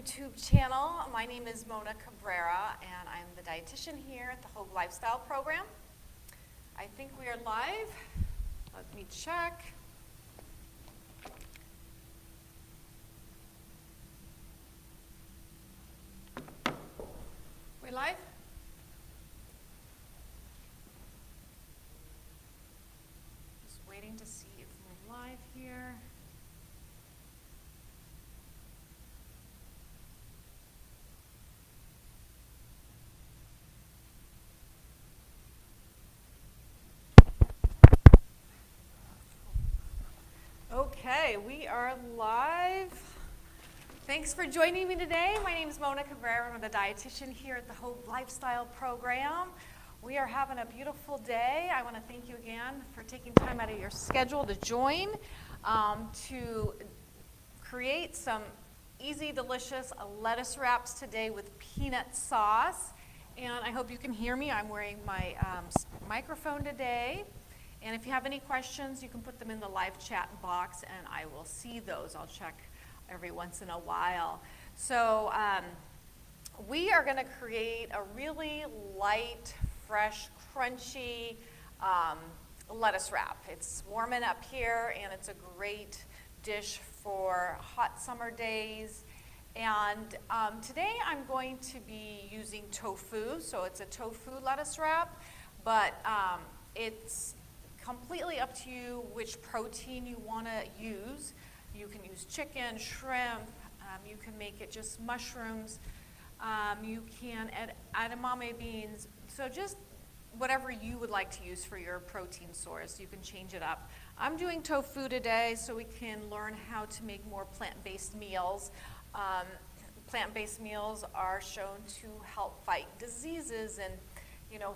YouTube channel. My name is Mona Cabrera, and I'm the dietitian here at the Hogue Lifestyle Program. I think we are live. Let me check. We live? Just waiting to see if we're live here. Okay, we are live. Thanks for joining me today. My name is Mona Cabrera. I'm the dietitian here at the Hogue Lifestyle Program. We are having a beautiful day. I want to thank you again for taking time out of your schedule to join, to create some easy, delicious lettuce wraps today with peanut sauce. And I hope you can hear me. I'm wearing my microphone today. And if you have any questions, you can put them in the live chat box, and I will see those. I'll check every once in a while. So we are going to create a really light, fresh, crunchy lettuce wrap. It's warming up here, and it's a great dish for hot summer days. And today I'm going to be using tofu. So it's a tofu lettuce wrap, but it's completely up to you which protein you want to use. You can use chicken, shrimp, you can make it just mushrooms, you can add edamame beans, so just whatever you would like to use for your protein source, you can change it up. I'm doing tofu today so we can learn how to make more plant-based meals. Plant-based meals are shown to help fight diseases and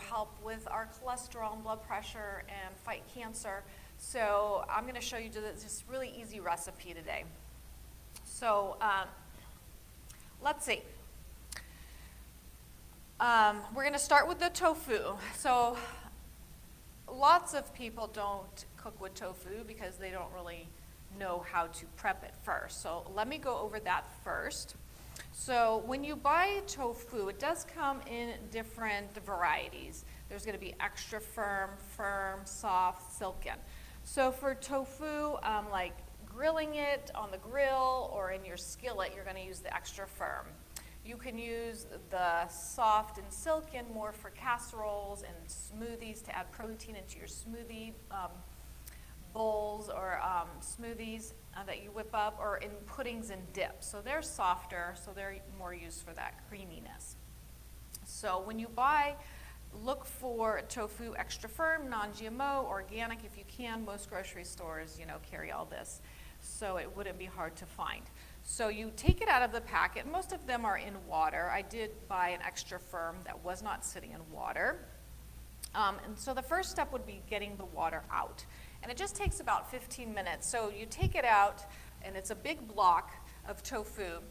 help with our cholesterol and blood pressure and fight cancer. So I'm going to show you this really easy recipe today. So let's see. We're going to start with the tofu. So lots of people don't cook with tofu because they don't really know how to prep it first. So let me go over that first. So when you buy tofu, it does come in different varieties. There's going to be extra firm, soft, silken. So for tofu, like grilling it on the grill or in your skillet, you're going to use the extra firm. You can use the soft and silken more for casseroles and smoothies to add protein into your smoothie bowls or smoothies that you whip up, or in puddings and dips. So they're softer, so they're more used for that creaminess. So when you buy, look for tofu extra firm, non-GMO, organic if you can. Most grocery stores, carry all this, so it wouldn't be hard to find. So you take it out of the packet. Most of them are in water. I did buy an extra firm that was not sitting in water. And so the first step would be getting the water out. And it just takes about 15 minutes. So you take it out, and it's a big block of tofu.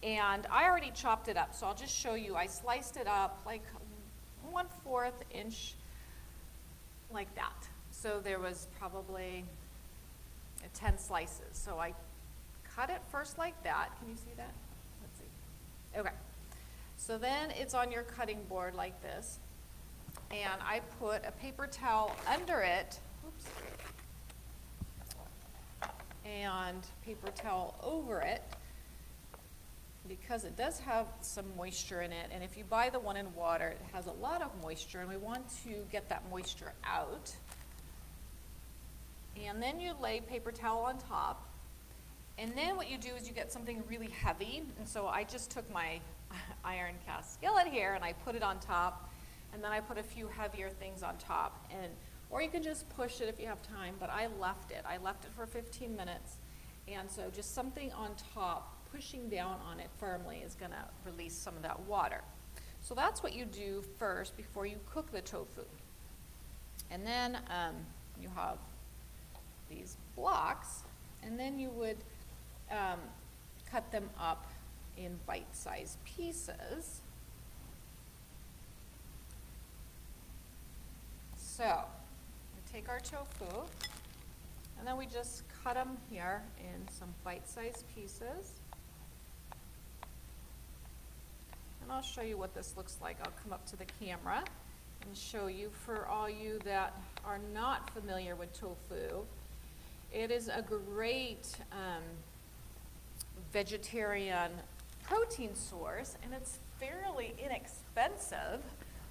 And I already chopped it up, so I'll just show you. I sliced it up like 1/4 inch, like that. So there was probably 10 slices. So I cut it first like that. Can you see that? Let's see. Okay. So then it's on your cutting board like this. And I put a paper towel under it. Oops. And paper towel over it because it does have some moisture in it. And if you buy the one in water, it has a lot of moisture, and we want to get that moisture out. And then you lay paper towel on top. And then what you do is you get something really heavy. And so I just took my iron cast skillet here and I put it on top. And then I put a few heavier things on top. Or you can just push it if you have time, but I left it. I left it for 15 minutes. And so just something on top, pushing down on it firmly, is going to release some of that water. So that's what you do first before you cook the tofu. And then you have these blocks, and then you would cut them up in bite-sized pieces. So we take our tofu, and then we just cut them here in some bite-sized pieces. And I'll show you what this looks like. I'll come up to the camera and show you for all you that are not familiar with tofu. It is a great vegetarian protein source, and it's fairly inexpensive,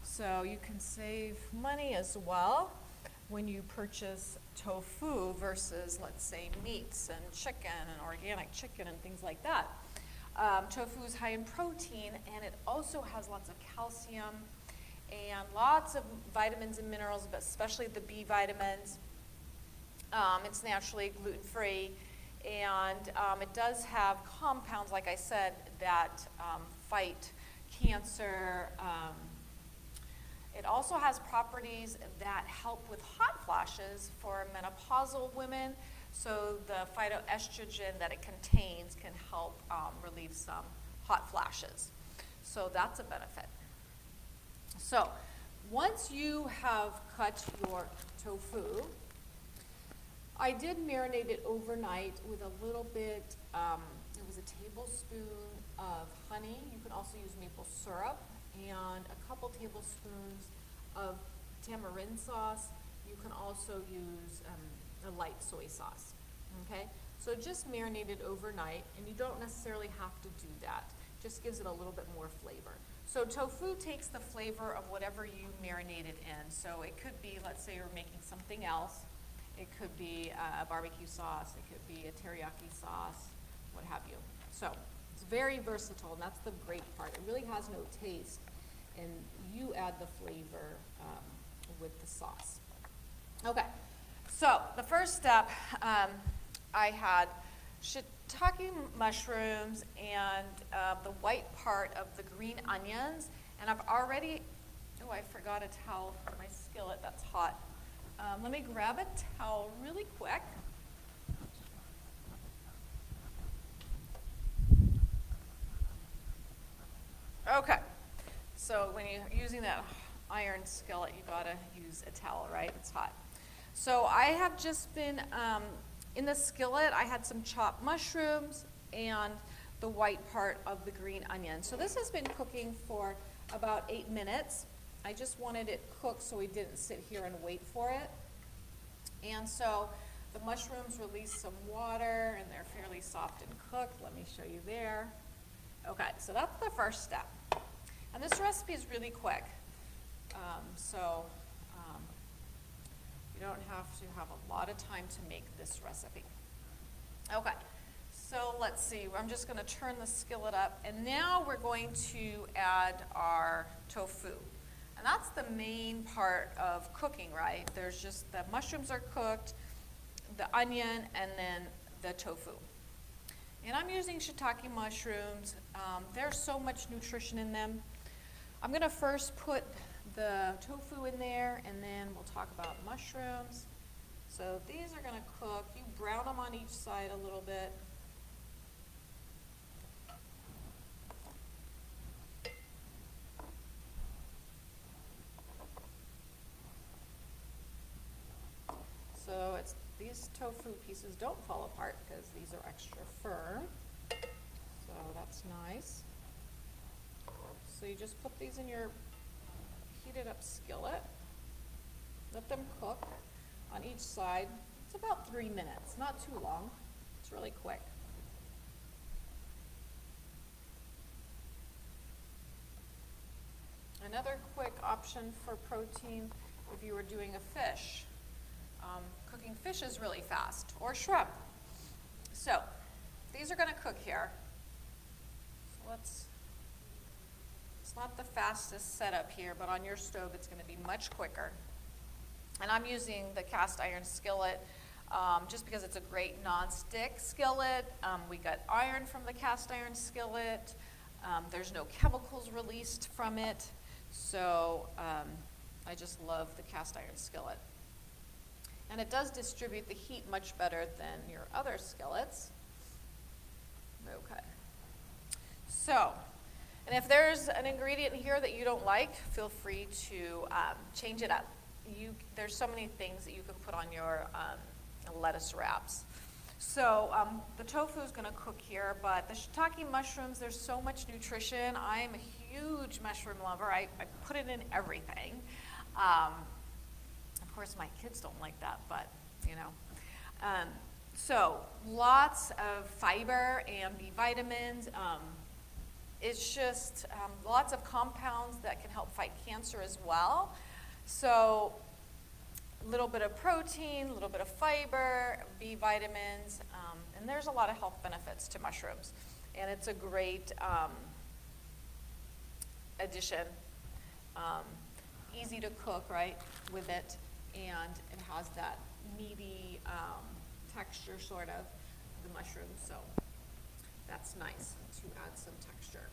so you can save money as well when you purchase tofu versus, let's say, meats and chicken and organic chicken and things like that. Tofu is high in protein, and it also has lots of calcium and lots of vitamins and minerals, but especially the B vitamins. It's naturally gluten-free, and it does have compounds, like I said, that fight cancer. It also has properties that help with hot flashes for menopausal women, so the phytoestrogen that it contains can help relieve some hot flashes. So that's a benefit. So once you have cut your tofu, I did marinate it overnight with a little bit, it was a tablespoon of honey. You can also use maple syrup, and a couple tablespoons of tamarind sauce. You can also use a light soy sauce, okay? So just marinate it overnight, and you don't necessarily have to do that. Just gives it a little bit more flavor. So tofu takes the flavor of whatever you marinated in. So it could be, let's say you're making something else. It could be a barbecue sauce. It could be a teriyaki sauce, what have you. So it's very versatile, and that's the great part. It really has no taste, and you add the flavor with the sauce. Okay, so the first step, I had shiitake mushrooms and the white part of the green onions, and I've already, oh, I forgot a towel for my skillet, that's hot. Let me grab a towel really quick. Okay, so when you're using that iron skillet, you gotta use a towel, right? It's hot. So I have just been, in the skillet, I had some chopped mushrooms and the white part of the green onion. So this has been cooking for about 8 minutes. I just wanted it cooked so we didn't sit here and wait for it. And so the mushrooms release some water, and they're fairly soft and cooked. Let me show you there. Okay, so that's the first step. And this recipe is really quick. You don't have to have a lot of time to make this recipe. Okay, so let's see. I'm just going to turn the skillet up, and now we're going to add our tofu. And that's the main part of cooking, right? There's just the mushrooms are cooked, the onion, and then the tofu. And I'm using shiitake mushrooms. There's so much nutrition in them. I'm going to first put the tofu in there, and then we'll talk about mushrooms. So these are going to cook. You brown them on each side a little bit. So these tofu pieces don't fall apart because these are extra firm. So that's nice. So you just put these in your heated up skillet. Let them cook on each side. It's about 3 minutes, not too long. It's really quick. Another quick option for protein, if you were doing a fish. Cooking fish is really fast, or shrimp. So these are going to cook here. So it's not the fastest setup here, but on your stove it's going to be much quicker. And I'm using the cast iron skillet just because it's a great non-stick skillet. We got iron from the cast iron skillet. There's no chemicals released from it. So I just love the cast iron skillet. And it does distribute the heat much better than your other skillets. Okay. So, and if there's an ingredient here that you don't like, feel free to change it up. There's so many things that you can put on your lettuce wraps. So the tofu is going to cook here, but the shiitake mushrooms, there's so much nutrition. I'm a huge mushroom lover. I put it in everything. Of course, my kids don't like that, but you know. So lots of fiber and B vitamins. It's just lots of compounds that can help fight cancer as well. So a little bit of protein, a little bit of fiber, B vitamins, and there's a lot of health benefits to mushrooms. And it's a great addition. Easy to cook, right, with it, and it has that meaty texture, sort of, the mushrooms, so that's nice to add some texture.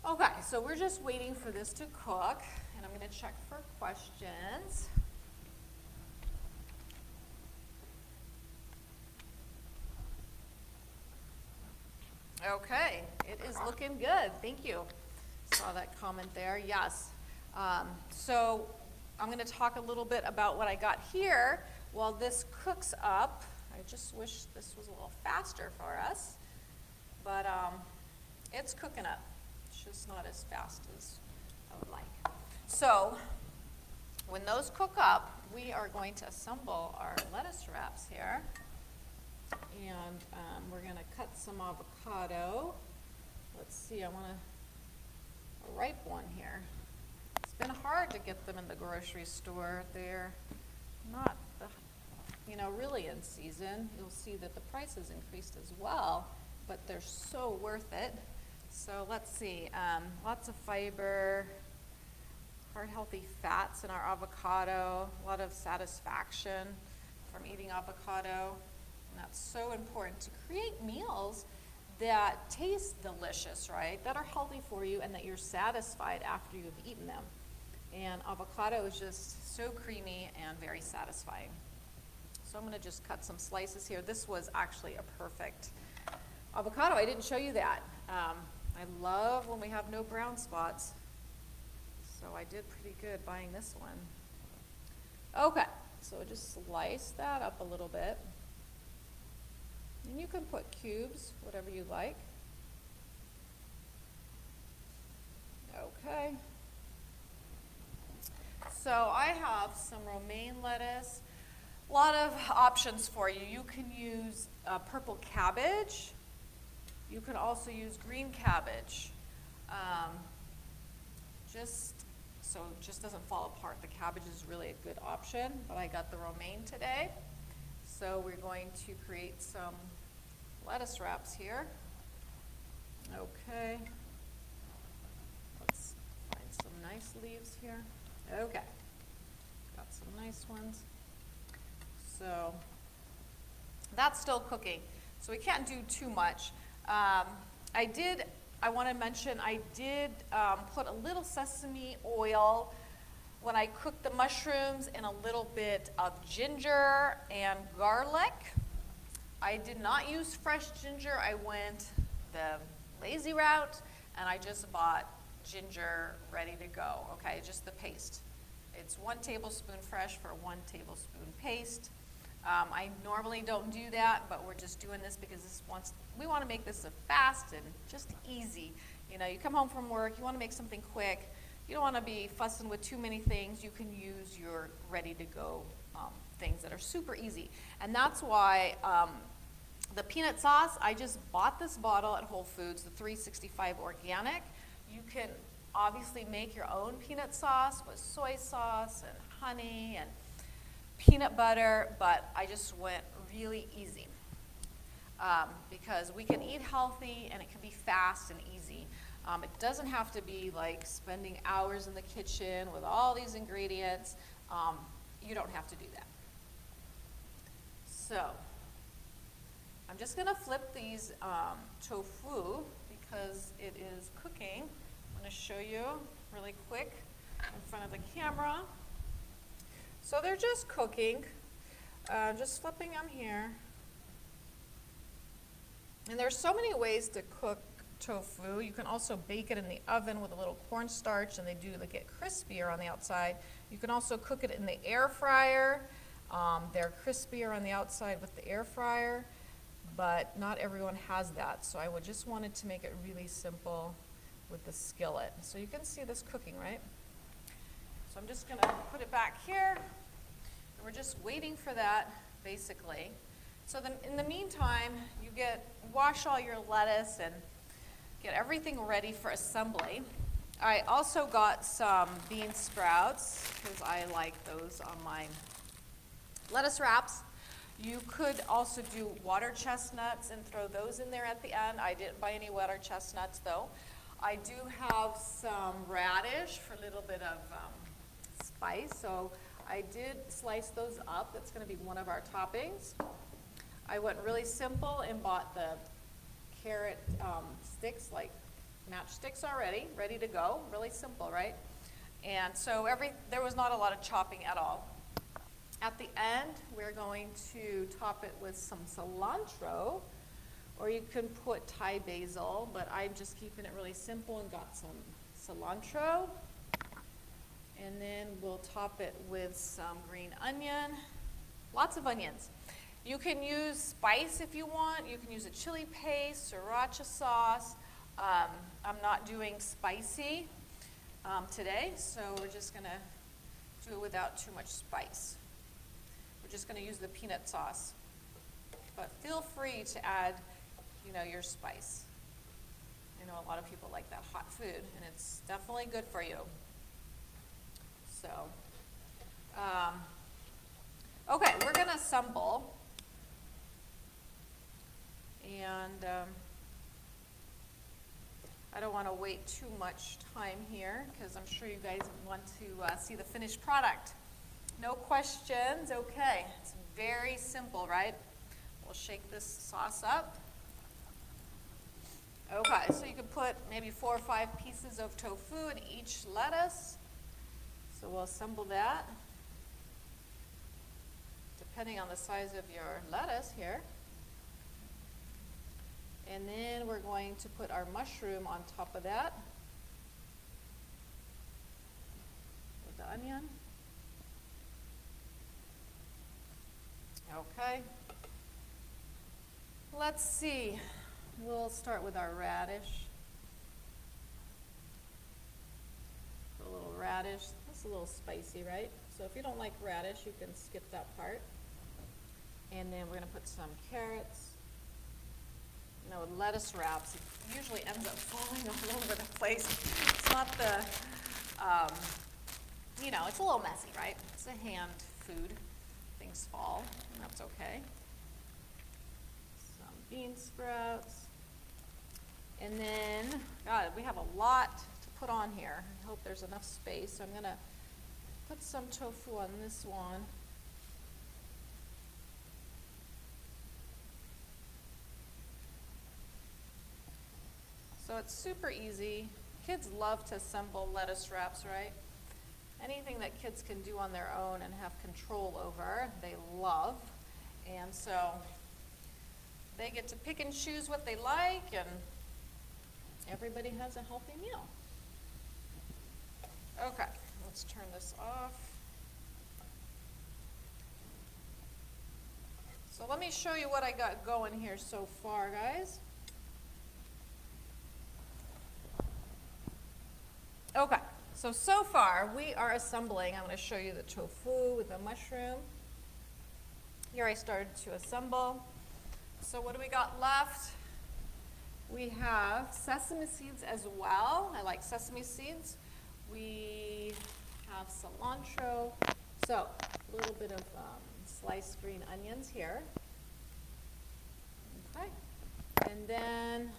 Okay, so we're just waiting for this to cook, and I'm going to check for questions. Okay, it is looking good. Thank you. Saw that comment there. Yes. So I'm going to talk a little bit about what I got here while this cooks up. I just wish this was a little faster for us, but it's cooking up. It's just not as fast as I would like. So when those cook up, we are going to assemble our lettuce wraps here. And we're going to cut some avocado. Let's see, I want a ripe one here. It's been hard to get them in the grocery store. They're not, really in season. You'll see that the price has increased as well, but they're so worth it. So let's see, lots of fiber, heart healthy fats in our avocado, a lot of satisfaction from eating avocado. And that's so important to create meals that taste delicious, right? That are healthy for you and that you're satisfied after you've eaten them. And avocado is just so creamy and very satisfying. So I'm going to just cut some slices here. This was actually a perfect avocado. I didn't show you that. I love when we have no brown spots. So I did pretty good buying this one. Okay, so just slice that up a little bit. And you can put cubes, whatever you like. Okay. So I have some romaine lettuce. A lot of options for you. You can use purple cabbage. You can also use green cabbage. Just doesn't fall apart. The cabbage is really a good option, but I got the romaine today. So we're going to create some lettuce wraps here. Okay. Let's find some nice leaves here. Okay. Got some nice ones. So that's still cooking. So we can't do too much. I want to mention I did put a little sesame oil when I cooked the mushrooms and a little bit of ginger and garlic. I did not use fresh ginger. I went the lazy route, and I just bought ginger ready to go, okay, just the paste. It's 1 tablespoon fresh for 1 tablespoon paste. I normally don't do that, but we're just doing this because we want to make this a fast and just easy. You know, you come home from work, you want to make something quick. You don't want to be fussing with too many things. You can use your ready-to-go things that are super easy. And that's why the peanut sauce, I just bought this bottle at Whole Foods, the 365 organic. You can obviously make your own peanut sauce with soy sauce and honey and peanut butter, but I just went really easy because we can eat healthy and it can be fast and easy. It doesn't have to be like spending hours in the kitchen with all these ingredients. You don't have to do that. So I'm just going to flip these tofu because it is cooking. I'm going to show you really quick in front of the camera. So they're just cooking, just flipping them here. And there's so many ways to cook tofu. You can also bake it in the oven with a little cornstarch, and they get crispier on the outside. You can also cook it in the air fryer. They're crispier on the outside with the air fryer. but not everyone has that. So I just wanted to make it really simple with the skillet. So you can see this cooking, right? So I'm just gonna put it back here, and we're just waiting for that, basically. So then in the meantime, you wash all your lettuce and get everything ready for assembly. I also got some bean sprouts because I like those on my lettuce wraps. You could also do water chestnuts and throw those in there at the end. I didn't buy any water chestnuts though. I do have some radish for a little bit of spice, so I did slice those up. That's going to be one of our toppings. I went really simple and bought the carrot sticks, like matchsticks already, ready to go. Really simple, right? And so there was not a lot of chopping at all. At the end, we're going to top it with some cilantro, or you can put Thai basil, but I'm just keeping it really simple and got some cilantro. And then we'll top it with some green onion, lots of onions. You can use spice if you want. You can use a chili paste, sriracha sauce. I'm not doing spicy today, so we're just gonna do it without too much spice. We're just gonna use the peanut sauce. But feel free to add, your spice. I know a lot of people like that hot food, and it's definitely good for you. So, okay, we're gonna assemble. And I don't want to wait too much time here because I'm sure you guys want to see the finished product. No questions? Okay. It's very simple, right? We'll shake this sauce up. Okay, so you can put maybe 4 or 5 pieces of tofu in each lettuce. So we'll assemble that depending on the size of your lettuce here. And then we're going to put our mushroom on top of that with the onion. Okay. Let's see. We'll start with our radish. Put a little radish. That's a little spicy, right? So if you don't like radish, you can skip that part. And then we're going to put some carrots. With lettuce wraps, it usually ends up falling all over the place. It's not the, it's a little messy, right? It's a hand food. Things fall, and that's okay. Some bean sprouts. And then, God, we have a lot to put on here. I hope there's enough space. So I'm going to put some tofu on this one. So it's super easy. Kids love to assemble lettuce wraps, right? Anything that kids can do on their own and have control over, they love. And so they get to pick and choose what they like, and everybody has a healthy meal. Okay, let's turn this off. So let me show you what I got going here so far, guys. Okay, so far we are assembling. I'm going to show you the tofu with the mushroom. Here I started to assemble. So what do we got left? We have sesame seeds as well. I like sesame seeds. We have cilantro. So a little bit of sliced green onions here. Okay, and then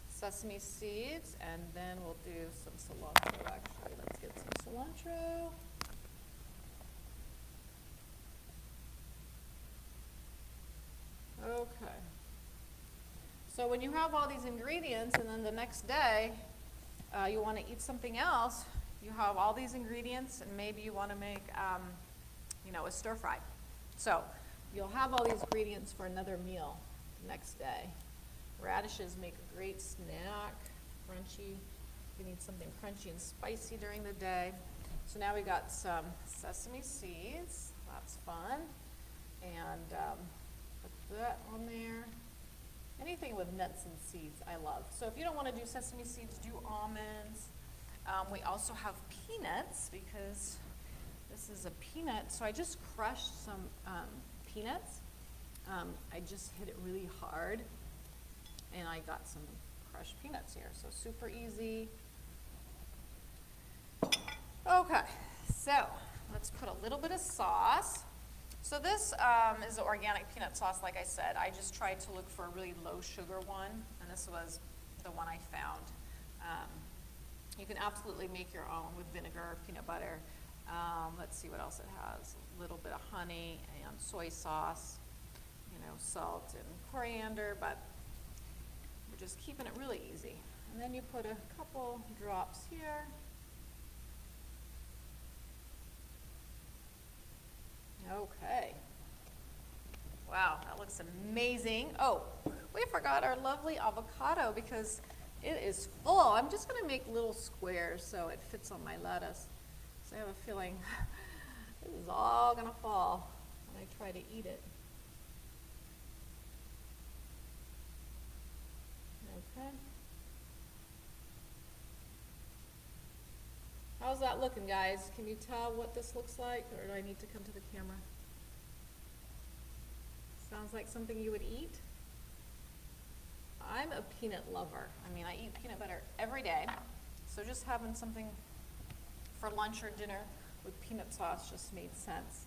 sesame seeds, and then we'll do some cilantro actually. Let's get some cilantro. Okay. So when you have all these ingredients and then the next day you want to eat something else, you have all these ingredients and maybe you want to make a stir fry. So you'll have all these ingredients for another meal the next day. Radishes make a great snack, crunchy. You need something crunchy and spicy during the day. So now we got some sesame seeds. That's fun. and put that on there. Anything with nuts and seeds I love. So if you don't want to do sesame seeds, do almonds. We also have peanuts because this is a peanut. So I just crushed some peanuts. I just hit it really hard and I got some crushed peanuts here. So super easy. Okay, so let's put a little bit of sauce. So this is an organic peanut sauce, like I said. I just tried to look for a really low sugar one, and this was the one I found. You can absolutely make your own with vinegar, peanut butter. Let's see what else it has. A little bit of honey and soy sauce, salt and coriander, but we're just keeping it really easy. And then you put a couple drops here. Okay. Wow, that looks amazing. Oh, we forgot our lovely avocado because it is full. I'm just going to make little squares so it fits on my lettuce. So I have a feeling this is all going to fall when I try to eat it. Okay. How's that looking, guys? Can you tell what this looks like, or do I need to come to the camera? Sounds like something you would eat. I'm a peanut lover. I mean, I eat peanut butter every day, so just having something for lunch or dinner with peanut sauce just made sense.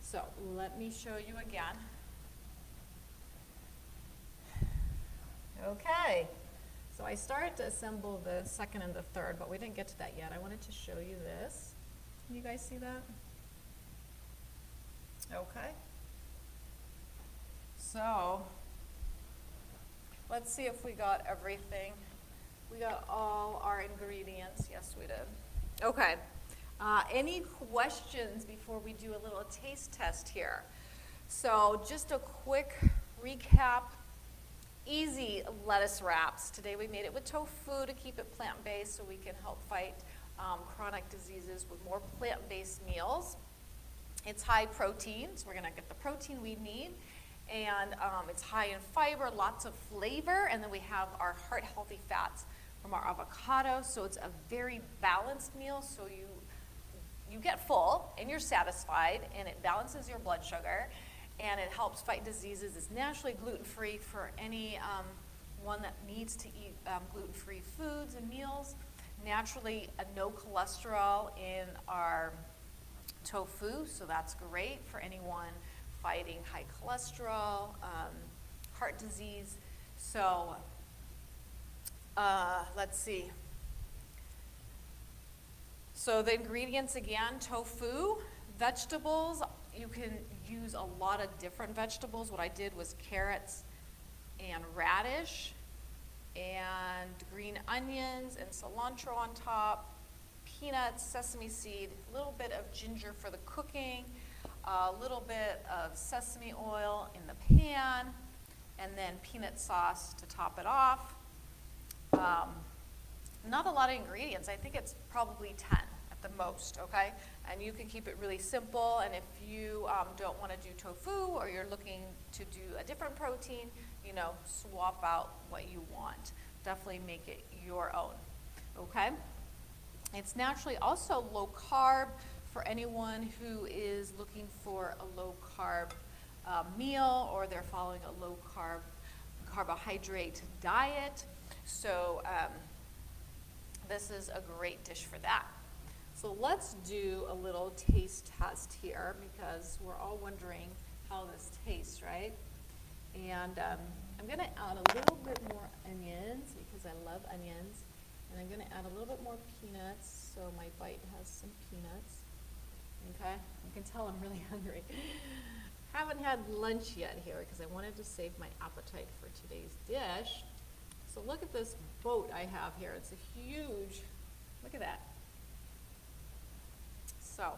So let me show you again. Okay. So I started to assemble the second and the third, but we didn't get to that yet. I wanted to show you this. Can you guys see that? Okay. So let's see if we got everything. We got all our ingredients. Yes, we did. Okay. Any questions before we do a little taste test here? So just a quick recap. Easy lettuce wraps. Today we made it with tofu to keep it plant-based so we can help fight chronic diseases with more plant-based meals. It's high protein, so we're going to get the protein we need. And it's high in fiber, lots of flavor, and then we have our heart-healthy fats from our avocado. So it's a very balanced meal, so you get full and you're satisfied, and it balances your blood sugar. And it helps fight diseases. It's naturally gluten-free for any one that needs to eat gluten-free foods and meals. Naturally, no cholesterol in our tofu, so that's great for anyone fighting high cholesterol, heart disease. So let's see. So the ingredients again, tofu, vegetables. You can use a lot of different vegetables. What I did was carrots and radish and green onions and cilantro on top, peanuts, sesame seed, a little bit of ginger for the cooking, a little bit of sesame oil in the pan, and then peanut sauce to top it off. Not a lot of ingredients. I think it's probably 10. The most, okay? And you can keep it really simple, and if you don't want to do tofu or you're looking to do a different protein, swap out what you want. Definitely make it your own, okay? It's naturally also low carb for anyone who is looking for a low carb meal, or they're following a low carb carbohydrate diet. So this is a great dish for that. So let's do a little taste test here because we're all wondering how this tastes, right? And I'm going to add a little bit more onions because I love onions. And I'm going to add a little bit more peanuts so my bite has some peanuts. Okay? You can tell I'm really hungry. Haven't had lunch yet here because I wanted to save my appetite for today's dish. So look at this boat I have here. It's a huge, look at that. So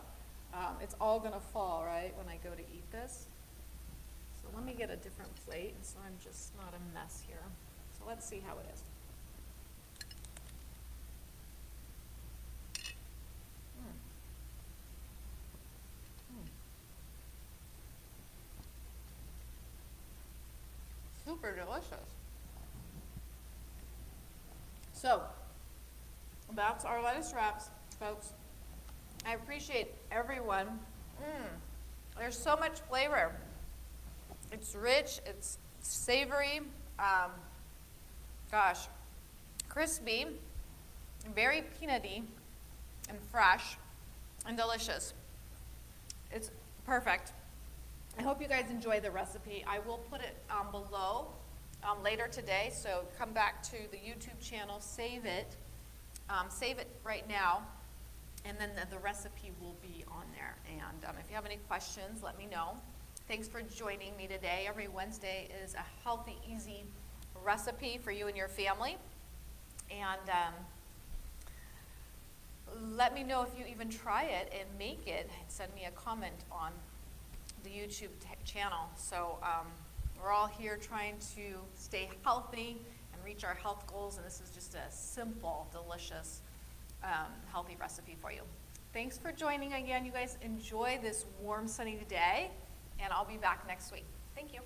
it's all going to fall, right, when I go to eat this. So let me get a different plate so I'm just not a mess here. So let's see how it is. So that's our lettuce wraps, folks. I appreciate everyone. There's so much flavor. It's rich, it's savory, gosh, crispy, very peanutty, and fresh, and delicious. It's perfect. I hope you guys enjoy the recipe. I will put it below later today, so come back to the YouTube channel, save it right now, and then the recipe will be on there. And if you have any questions, let me know. Thanks for joining me today. Every Wednesday is a healthy, easy recipe for you and your family. And let me know if you even try it and make it. Send me a comment on the YouTube channel. So we're all here trying to stay healthy and reach our health goals. And this is just a simple, delicious, healthy recipe for you. Thanks for joining again. You guys enjoy this warm, sunny day. And I'll be back next week. Thank you.